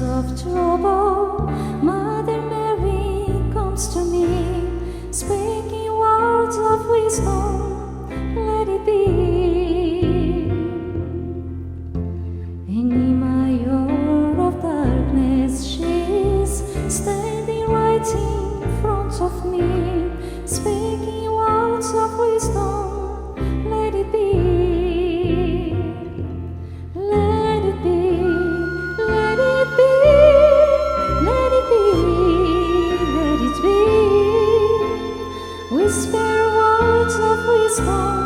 times of trouble, Mother Mary comes to me, speaking words of wisdom, let it be. In my hour of darkness, she's standing right in front of me, speaking words of wisdom, let it be. Let it be, let it be, let it be, let it be. Whisper words of wisdom.